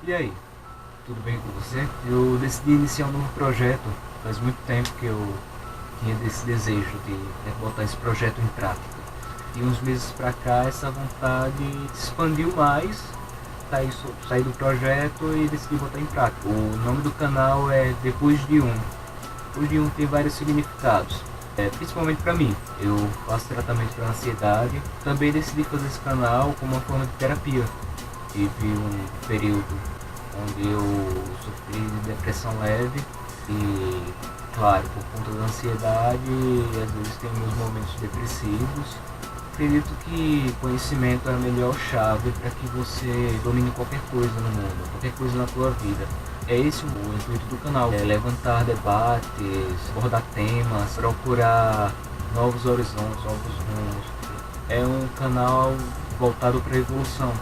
E aí, tudo bem com você? Eu decidi iniciar um novo projeto. Faz muito tempo que eu tinha esse desejo de botar esse projeto em prática. E uns meses pra cá essa vontade se expandiu mais, saí do projeto e decidi botar em prática. O nome do canal é Depois de Um. Depois de Um tem vários significados. Principalmente para mim, eu faço tratamento para ansiedade. Também decidi fazer esse canal como uma forma de terapia. Tive um período onde eu sofri de depressão leve e, claro, por conta da ansiedade, às vezes tem meus momentos depressivos. Acredito que conhecimento é a melhor chave para que você domine qualquer coisa no mundo, qualquer coisa na tua vida. É esse o intuito do canal, é levantar debates, abordar temas, procurar novos horizontes, novos rumos. É um canal voltado para a evolução,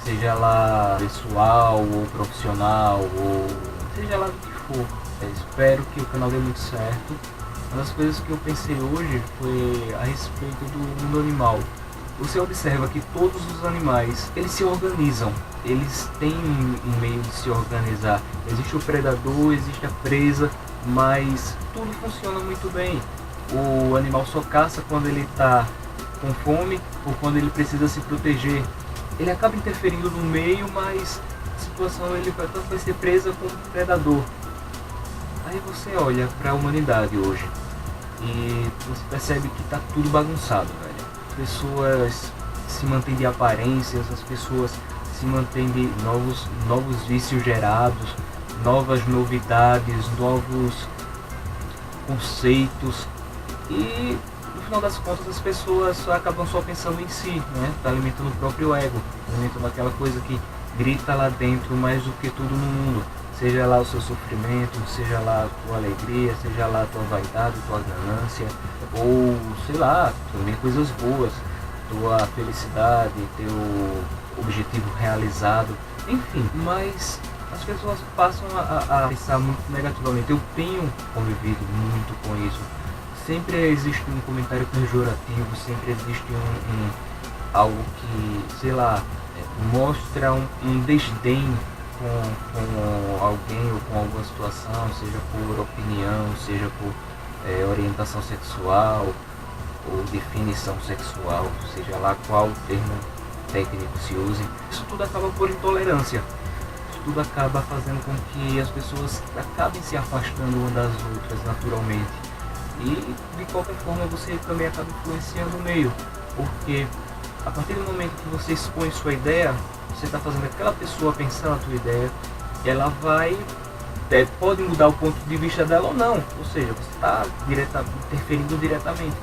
seja lá pessoal ou profissional, ou seja lá do que for. Espero que o canal dê muito certo. Uma das coisas que eu pensei hoje foi a respeito do mundo animal. Você observa que todos os animais, eles se organizam, eles têm um meio de se organizar. Existe o predador, existe a presa, mas tudo funciona muito bem. O animal só caça quando ele está com fome ou quando ele precisa se proteger. Ele acaba interferindo no meio, mas a situação ele tanto vai ser presa como predador. Aí você olha para a humanidade hoje e você percebe que está tudo bagunçado, velho. As pessoas se mantêm de aparências, as pessoas se mantêm de novos vícios gerados, novas novidades, novos conceitos e no final das contas as pessoas acabam só pensando em si, né? Tá alimentando o próprio ego, alimentando aquela coisa que grita lá dentro mais do que tudo no mundo. Seja lá o seu sofrimento, seja lá a tua alegria, seja lá a tua vaidade, tua ganância, ou sei lá, também coisas boas, tua felicidade, teu objetivo realizado, enfim. Mas as pessoas passam a pensar muito negativamente. Eu tenho convivido muito com isso. Sempre existe um comentário pejorativo, sempre existe algo que, sei lá, mostra um desdém com alguém ou com alguma situação, seja por opinião, seja por orientação sexual ou definição sexual, seja lá qual termo técnico se use. Isso tudo acaba por intolerância. Isso tudo acaba fazendo com que as pessoas acabem se afastando umas das outras naturalmente. E de qualquer forma você também acaba influenciando o meio, porque a partir do momento que você expõe sua ideia, você está fazendo aquela pessoa pensar na tua ideia, ela pode mudar o ponto de vista dela ou não, ou seja, você está interferindo diretamente.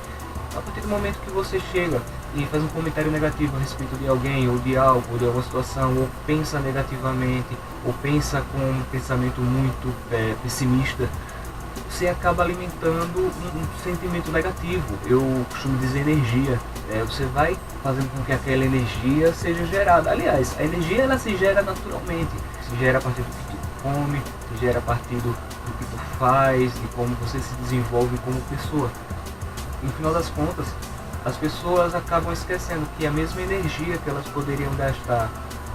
A partir do momento que você chega e faz um comentário negativo a respeito de alguém, ou de algo, ou de alguma situação, ou pensa negativamente, ou pensa com um pensamento muito pessimista, você acaba alimentando um sentimento negativo. Eu costumo dizer energia. Você vai fazendo com que aquela energia seja gerada. Aliás, a energia ela se gera naturalmente. Se gera a partir do que tu come, se gera a partir do que tu faz, de como você se desenvolve como pessoa. No final das contas, as pessoas acabam esquecendo que a mesma energia que elas poderiam gastar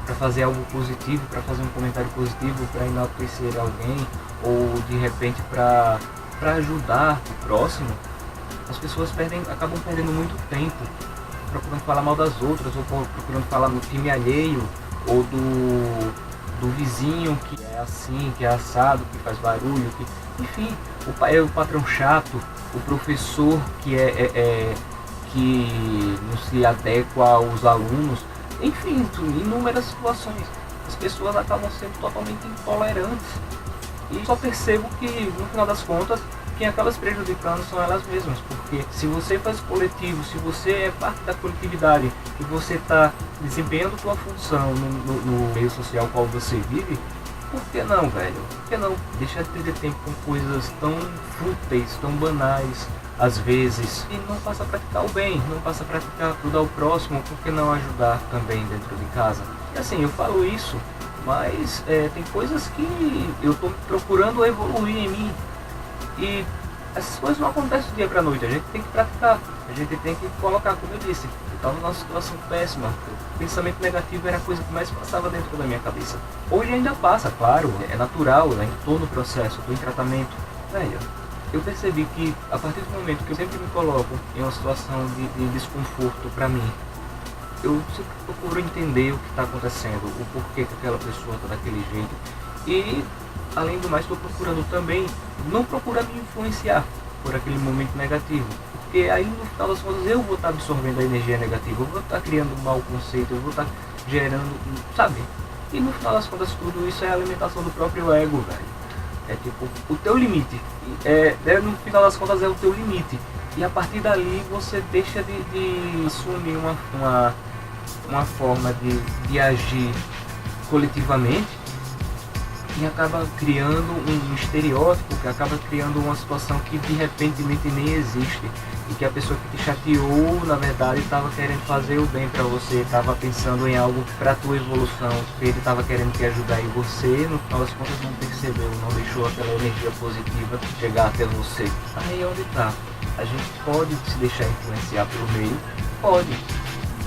para fazer algo positivo, para fazer um comentário positivo, para enaltecer alguém, ou de repente para ajudar o próximo, as pessoas acabam perdendo muito tempo procurando falar mal das outras, ou procurando falar no time alheio, ou do vizinho que é assim, que é assado, que faz barulho, enfim, o pai é o patrão chato, o professor que não se adequa aos alunos, enfim, inúmeras situações. As pessoas acabam sendo totalmente intolerantes e só percebo que no final das contas quem acaba se prejudicando são elas mesmas, porque se você faz coletivo, se você é parte da coletividade e você está desempenhando sua função no meio social qual você vive, por que não, velho? Por que não deixar de perder tempo com coisas tão fúteis, tão banais, às vezes, e não passa a praticar o bem, não passa a praticar ajudar o próximo, por que não ajudar também dentro de casa? E assim, eu falo isso, mas tem coisas que eu estou procurando evoluir em mim, e essas coisas não acontecem do dia para noite, a gente tem que praticar. A gente tem que colocar, como eu disse, eu estava numa situação péssima. O pensamento negativo era a coisa que mais passava dentro da minha cabeça. Hoje ainda passa, claro, é natural, né? Estou no processo, estou em tratamento. Velho, eu percebi que a partir do momento que eu sempre me coloco em uma situação de desconforto para mim, eu sempre procuro entender o que está acontecendo, o porquê que aquela pessoa está daquele jeito. E, além do mais, estou procurando também não procurar me influenciar por aquele momento negativo. Porque aí, no final das contas, eu vou estar absorvendo a energia negativa, eu vou estar criando um mau conceito, eu vou estar gerando, sabe? E no final das contas, tudo isso é a alimentação do próprio ego, velho. É tipo, o teu limite. No final das contas, é o teu limite. E a partir dali, você deixa de assumir uma forma de agir coletivamente e acaba criando um estereótipo, que acaba criando uma situação que de repentemente nem existe, e que a pessoa que te chateou, na verdade, estava querendo fazer o bem para você, estava pensando em algo para a tua evolução, que ele estava querendo te ajudar, e você, no final das contas, não percebeu, não deixou aquela energia positiva chegar até você. Aí é onde está. A gente pode se deixar influenciar pelo meio? Pode.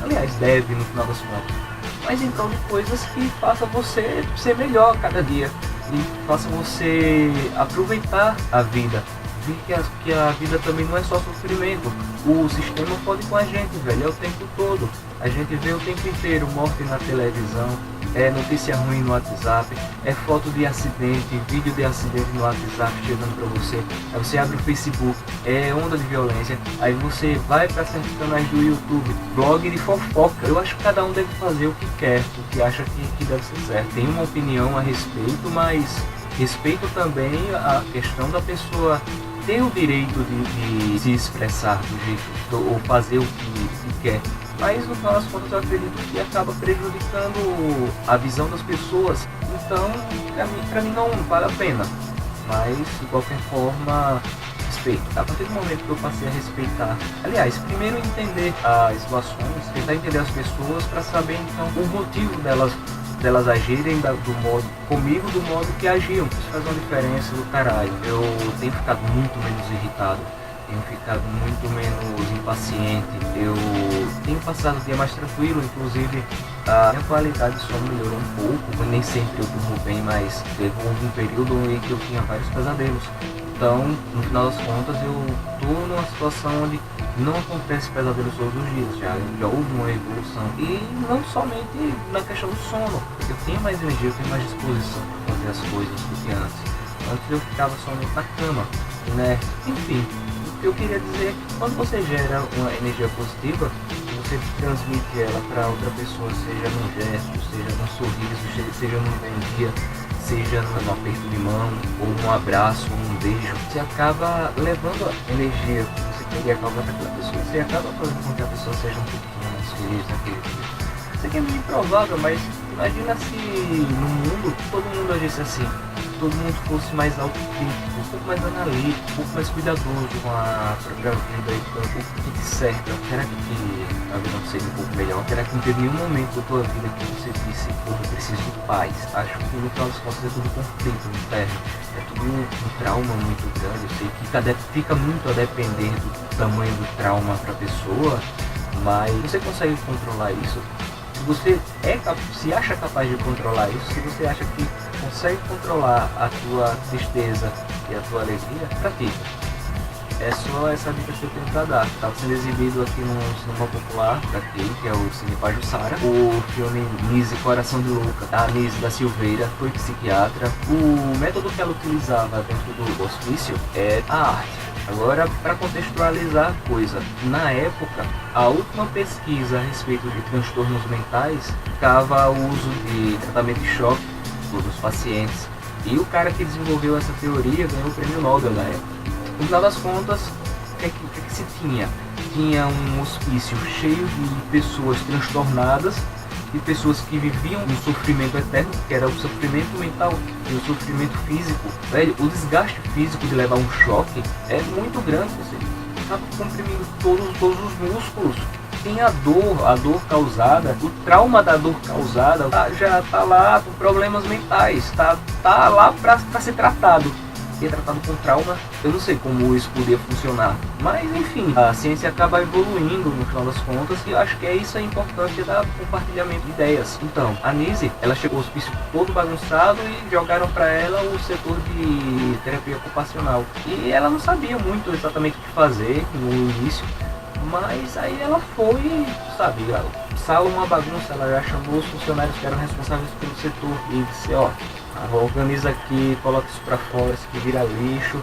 Aliás, deve, no final das contas. Mas em prol de coisas que façam você ser melhor a cada dia e façam você aproveitar a vida. Ver que a vida também não é só sofrimento. O sistema pode com a gente, velho, é o tempo todo. A gente vê o tempo inteiro morte na televisão, é notícia ruim no WhatsApp, é foto de acidente, vídeo de acidente no WhatsApp chegando pra você. Aí você abre o Facebook, é onda de violência. Aí você vai para certos canais do YouTube, blog de fofoca. Eu acho que cada um deve fazer o que quer, o que acha que deve ser certo. Tem uma opinião a respeito, mas respeito também a questão da pessoa ter o direito de se expressar do jeito, ou fazer o que quer. Mas no final das contas eu acredito que acaba prejudicando a visão das pessoas. Então, pra mim não vale a pena. Mas, de qualquer forma, respeito. A partir do momento que eu passei a respeitar, aliás, primeiro entender as situações, tentar entender as pessoas para saber então o motivo delas agirem comigo do modo que agiam. Isso faz uma diferença do caralho. Eu tenho ficado muito menos irritado, tenho ficado muito menos impaciente, eu tenho passado o dia mais tranquilo, inclusive a minha qualidade de sono melhorou um pouco, nem sempre eu durmo bem, mas teve um período em que eu tinha vários pesadelos. Então, no final das contas, eu estou numa situação onde não acontece pesadelos todos os dias, já houve uma evolução. E não somente na questão do sono, porque eu tenho mais energia, eu tenho mais disposição para fazer as coisas do que antes. Antes eu ficava somente na cama, né? Enfim, o que eu queria dizer é que quando você gera uma energia positiva, você transmite ela para outra pessoa, seja num gesto, seja num sorriso, seja num bom dia, seja num aperto de mão, ou num abraço, ou num beijo. Você acaba levando a energia que você queria causar para aquela pessoa. Você acaba fazendo com que a pessoa seja um pouquinho mais feliz naquele dia. Isso aqui é meio improvável, mas imagina se no mundo todo mundo agisse assim. Todo mundo fosse mais autocrítico, um pouco mais analítico, um pouco mais cuidadoso com a própria vida e com o que te cerca. Será que a vida não seria um pouco melhor? Será que não teve nenhum momento da tua vida que você disse, pô, eu preciso de paz? Acho que no final das contas é tudo conflito interno, é tudo um trauma muito grande. Eu sei que fica muito a depender do tamanho do trauma para a pessoa, mas você consegue controlar isso. Se você se acha capaz de controlar isso, se você acha que consegue controlar a tua tristeza e a tua alegria, pratica. É só essa dica que eu tenho pra dar. Estava sendo exibido aqui no cinema popular daqui, que é o Cine Pajuçara, o filme Nise Coração de Louca. A Nise da Silveira foi psiquiatra. O método que ela utilizava dentro do hospício é a arte. Agora, para contextualizar a coisa, na época, a última pesquisa a respeito de transtornos mentais ficava o uso de tratamento de choque dos pacientes. E o cara que desenvolveu essa teoria ganhou o prêmio Nobel na época. No final das contas, o que se tinha? Tinha um hospício cheio de pessoas transtornadas e pessoas que viviam um sofrimento eterno, que era o sofrimento mental e o sofrimento físico. Velho, o desgaste físico de levar um choque é muito grande, você acaba comprimindo todos os músculos. Tem a dor causada, o trauma da dor causada já tá lá com problemas mentais, tá lá para ser tratado. ser tratado com trauma. Eu não sei como isso poderia funcionar, mas enfim, a ciência acaba evoluindo no final das contas, e eu acho que é isso a importância da compartilhamento de ideias. Então, a Nise, ela chegou ao hospício todo bagunçado e jogaram para ela o setor de terapia ocupacional, e ela não sabia muito exatamente o que fazer no início, mas aí ela foi, sabe, sala uma bagunça, ela já chamou os funcionários que eram responsáveis pelo setor e disse, ó, organiza aqui, coloca isso pra fora, isso aqui vira lixo,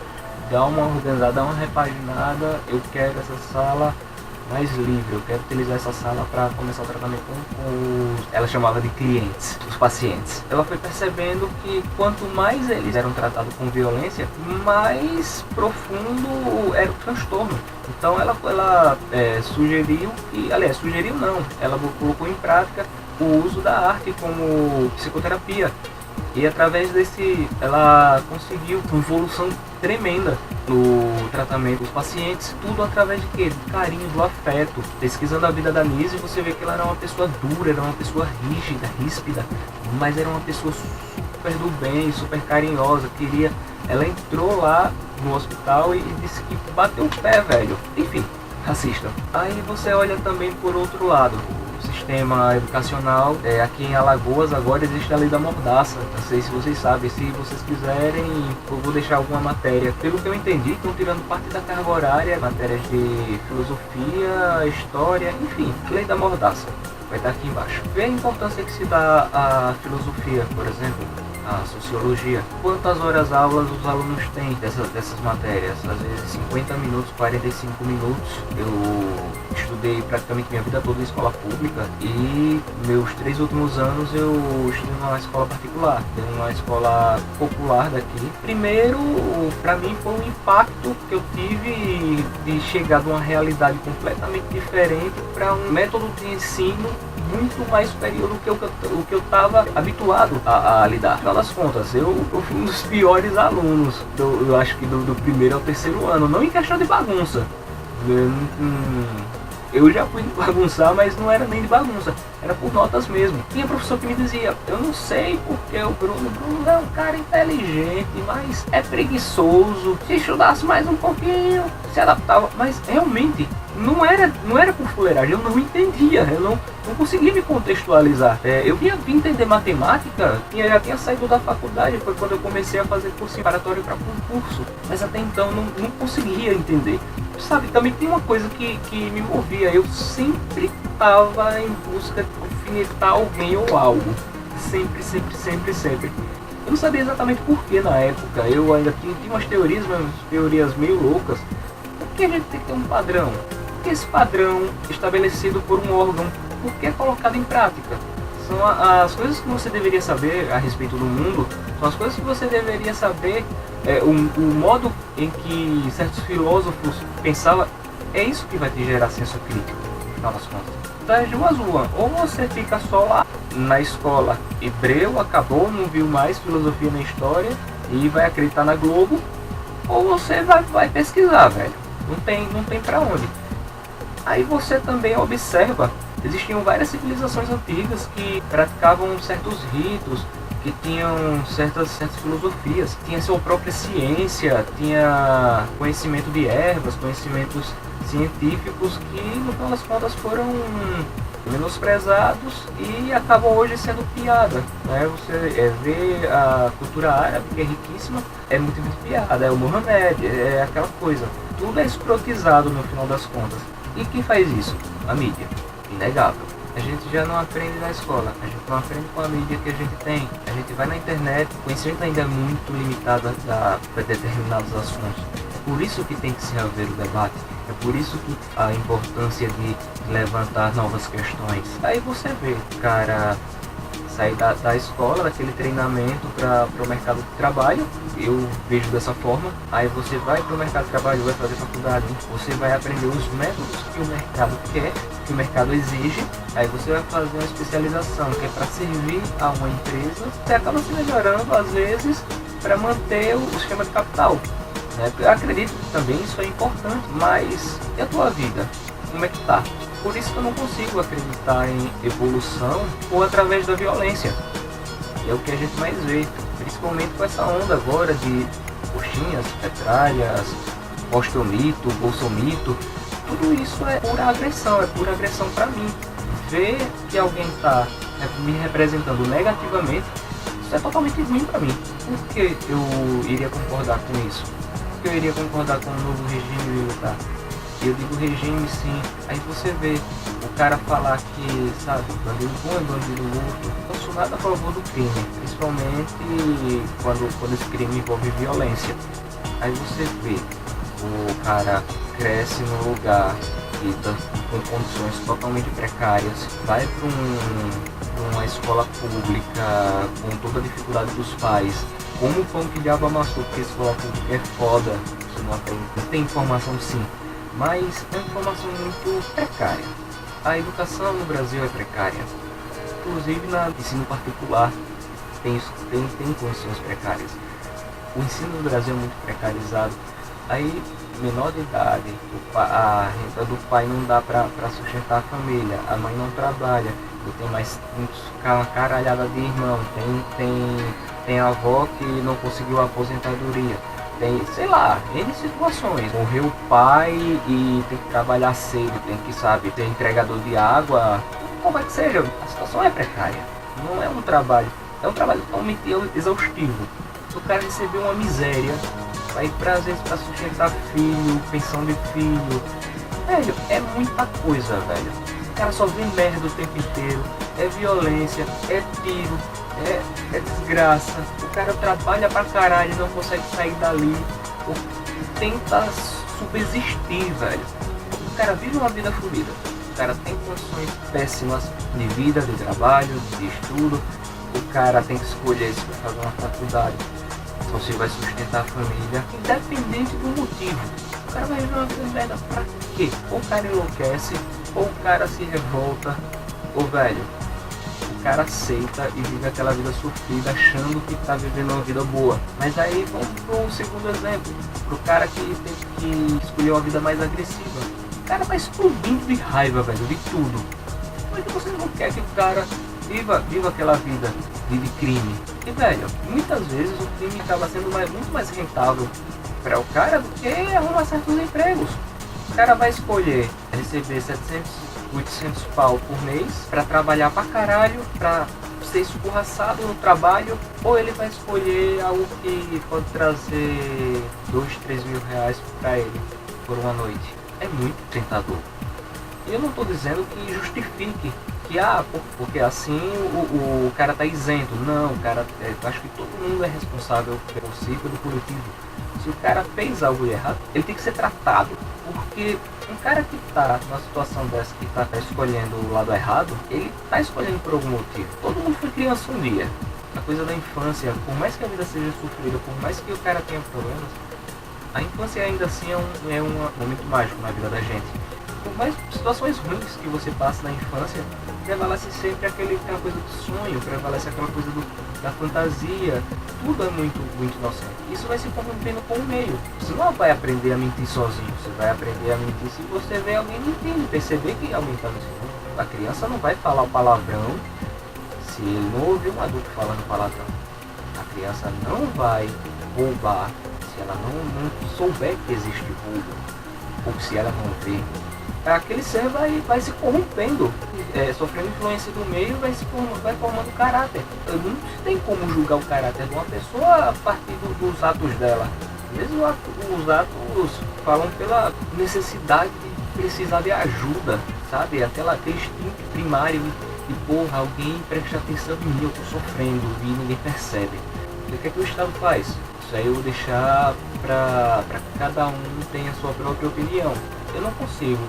dá uma organizada, dá uma repaginada, eu quero essa sala mais livre, eu quero utilizar essa sala para começar o tratamento com os, ela chamava de clientes, os pacientes. Ela foi percebendo que quanto mais eles eram tratados com violência, mais profundo era o transtorno. Então ela sugeriu, sugeriu não, ela colocou em prática o uso da arte como psicoterapia. E através ela conseguiu uma evolução tremenda no tratamento dos pacientes, tudo através de quê? Do carinho, do afeto. Pesquisando a vida da Nise, você vê que ela era uma pessoa dura, era uma pessoa ríspida, mas era uma pessoa super do bem, super carinhosa, ela entrou lá no hospital e disse que bateu o pé, velho. Enfim, assista. Aí você olha também por outro lado, sistema educacional, aqui em Alagoas agora existe a lei da mordaça. Não sei se vocês sabem, se vocês quiserem eu vou deixar alguma matéria. Pelo que eu entendi, estão tirando parte da carga horária, matérias de filosofia, história, enfim, lei da mordaça. Vai estar aqui embaixo. Vê a importância que se dá à filosofia, por exemplo, a sociologia. Quantas horas aulas os alunos têm dessas matérias? Às vezes 50 minutos, 45 minutos. Eu estudei praticamente minha vida toda em escola pública e meus 3 últimos anos eu estudei numa escola particular, numa escola popular daqui. Primeiro, para mim foi um impacto que eu tive de chegar de uma realidade completamente diferente para um método de ensino muito mais superior do que o que eu estava habituado a lidar. Afinal das contas, eu fui um dos piores alunos, eu acho que do primeiro ao terceiro ano, não em questão de bagunça. Eu já fui bagunçar, mas não era nem de bagunça, era por notas mesmo. Tinha professor que me dizia, eu não sei porque o Bruno é um cara inteligente, mas é preguiçoso, se estudasse mais um pouquinho, se adaptava, mas realmente não era por fuleiragem, eu não entendia, eu não conseguia me contextualizar. Eu vim entender matemática, já tinha saído da faculdade, foi quando eu comecei a fazer curso preparatório para concurso, mas até então não conseguia entender. Sabe, também tem uma coisa que me movia, eu sempre estava em busca de alfinetar alguém ou algo, sempre. Eu não sabia exatamente por que na época, eu ainda tinha umas teorias meio loucas. Por que a gente tem que ter um padrão? Por que esse padrão estabelecido por um órgão, por que é colocado em prática? São as coisas que você deveria saber a respeito do mundo, são as coisas que você deveria saber, o modo em que certos filósofos pensavam, é isso que vai te gerar senso crítico, no final das contas. Das duas uma, ou você fica só lá na escola hebreu, acabou, não viu mais filosofia na história e vai acreditar na Globo, ou você vai pesquisar, velho. Não tem pra onde. Aí você também observa, existiam várias civilizações antigas que praticavam certos ritos, que tinham certas filosofias, tinha sua própria ciência, tinha conhecimento de ervas, conhecimentos científicos que no final das contas foram menosprezados e acabam hoje sendo piada, né? Você vê a cultura árabe, que é riquíssima, é muito piada, é o Mohamed, é aquela coisa, tudo é escrotizado no final das contas. E quem faz isso? A mídia, inegável. A gente já não aprende na escola, a gente não aprende com a mídia que a gente tem. A gente vai na internet, o conhecimento ainda é muito limitado para determinados assuntos. É por isso que tem que se haver o debate, é por isso que a importância de levantar novas questões. Aí você vê, cara, sair da escola, daquele treinamento para o mercado de trabalho, eu vejo dessa forma. Aí você vai para o mercado de trabalho, vai fazer faculdade, você vai aprender os métodos que o mercado quer, que o mercado exige. Aí você vai fazer uma especialização que é para servir a uma empresa. Você acaba se melhorando às vezes para manter o esquema de capital, né? Eu acredito que também isso é importante, mas e a tua vida? Como é que tá? Por isso que eu não consigo acreditar em evolução ou através da violência. É o que a gente mais vê, principalmente com essa onda agora de coxinhas, petralhas, postomito, bolsomito, tudo isso é pura agressão para mim. Ver que alguém está me representando negativamente, isso é totalmente ruim para mim. Por que eu iria concordar com isso? Por que eu iria concordar com o novo regime militar? Eu digo regime sim, aí você vê o cara falar que, sabe, bandido bom é bandido morto. Eu não sou nada a favor do crime, principalmente quando esse crime envolve violência. Aí você vê, o cara cresce num lugar que tá com condições totalmente precárias, vai para uma escola pública com toda a dificuldade dos pais, como o pão que diabo amassou, porque a escola pública é foda, você não tem informação sim, mas é uma informação muito precária. A educação no Brasil é precária, inclusive no ensino particular tem condições precárias. O ensino no Brasil é muito precarizado. Aí, menor de idade, a renda do pai não dá para sustentar a família, a mãe não trabalha, eu tenho mais uma caralhada de irmão, tem a avó que não conseguiu a aposentadoria, tem, sei lá, N situações. Morreu o pai e tem que trabalhar cedo, tem que, sabe, ser entregador de água, como é que seja, a situação é precária, não é um trabalho totalmente exaustivo. O cara recebeu uma miséria, vai às vezes para sustentar filho, pensão de filho. Velho, é muita coisa, velho. O cara só vê merda o tempo inteiro. É violência, é tiro, é desgraça. O cara trabalha pra caralho, não consegue sair dali. Tenta subsistir, velho. O cara vive uma vida fluida. O cara tem condições péssimas de vida, de trabalho, de estudo. O cara tem que escolher se vai fazer uma faculdade, ou se vai sustentar a família, independente do motivo. O cara vai viver uma vida merda pra quê? Ou o cara enlouquece, ou o cara se revolta, ou velho, o cara aceita e vive aquela vida sofrida achando que tá vivendo uma vida boa. Mas aí vamos pro segundo exemplo, pro cara que tem que escolher uma vida mais agressiva. O cara tá explodindo de raiva, velho, de tudo. Mas você não quer que o cara viva aquela vida de crime. E velho, muitas vezes o crime acaba sendo muito mais rentável para o cara do que arrumar certos empregos. O cara vai escolher receber 700, 800 pau por mês para trabalhar pra caralho, pra ser escorraçado no trabalho, ou ele vai escolher algo que pode trazer 2, 3 mil reais para ele por uma noite. É muito tentador. Eu não estou dizendo que justifique que porque assim o cara tá isento. Não, o cara, acho que todo mundo é responsável pelo si, pelo coletivo. Se o cara fez algo de errado, ele tem que ser tratado. Porque um cara que tá numa situação dessa, que tá escolhendo o lado errado, ele tá escolhendo por algum motivo. Todo mundo foi criança um dia. A coisa da infância, por mais que a vida seja sofrida, por mais que o cara tenha problemas, a infância ainda assim é um momento mágico na vida da gente. Por mais situações ruins que você passa na infância, prevalece sempre aquela coisa do sonho, prevalece aquela coisa da fantasia. Tudo é muito inocente. Isso vai se corrompendo com o meio. Você não vai aprender a mentir sozinho, você vai aprender a mentir se você vê alguém mentindo, perceber que alguém está mentindo. A criança não vai falar o palavrão se ele não ouvir um adulto falando palavrão. A criança não vai roubar se ela não souber que existe roubo, ou se ela não vê. Aquele ser vai se corrompendo, sofrendo influência do meio, vai formando caráter. Não tem como julgar o caráter de uma pessoa a partir dos atos dela. Mesmo os atos falam pela necessidade de precisar de ajuda, sabe? Aquele instinto primário de porra, alguém preste atenção em mim, eu tô sofrendo e ninguém percebe. E o que é que o Estado faz? Isso aí eu vou deixar para que cada um tenha a sua própria opinião. Eu não consigo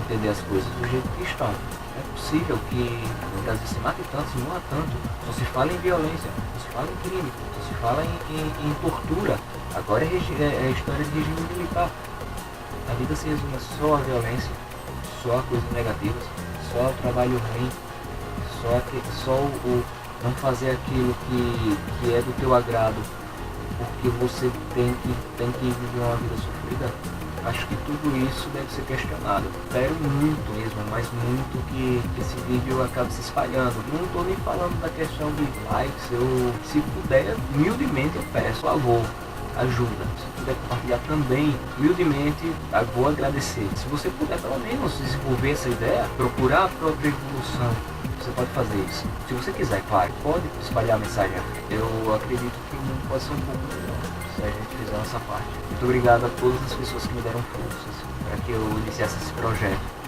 entender as coisas do jeito que estão. É possível que no Brasil se mate tanto, se morra tanto. Só se fala em violência, só se fala em crime, só se fala em tortura. Agora é história de regime militar. A vida se resume só a violência, só a coisas negativas, só o trabalho ruim, só o não fazer aquilo que é do teu agrado, porque você tem que viver uma vida sofrida. Acho que tudo isso deve ser questionado. Espero muito mesmo, mas muito que esse vídeo acabe se espalhando. Não estou nem falando da questão de likes, se puder, humildemente eu peço, por favor, ajuda. Se puder compartilhar também, humildemente, eu vou agradecer. Se você puder pelo menos desenvolver essa ideia, procurar a própria evolução, você pode fazer isso. Se você quiser, claro, pode espalhar a mensagem. Eu acredito que o mundo pode ser um pouco melhor se a gente fizer a nossa parte. Muito obrigado a todas as pessoas que me deram forças para que eu iniciasse esse projeto.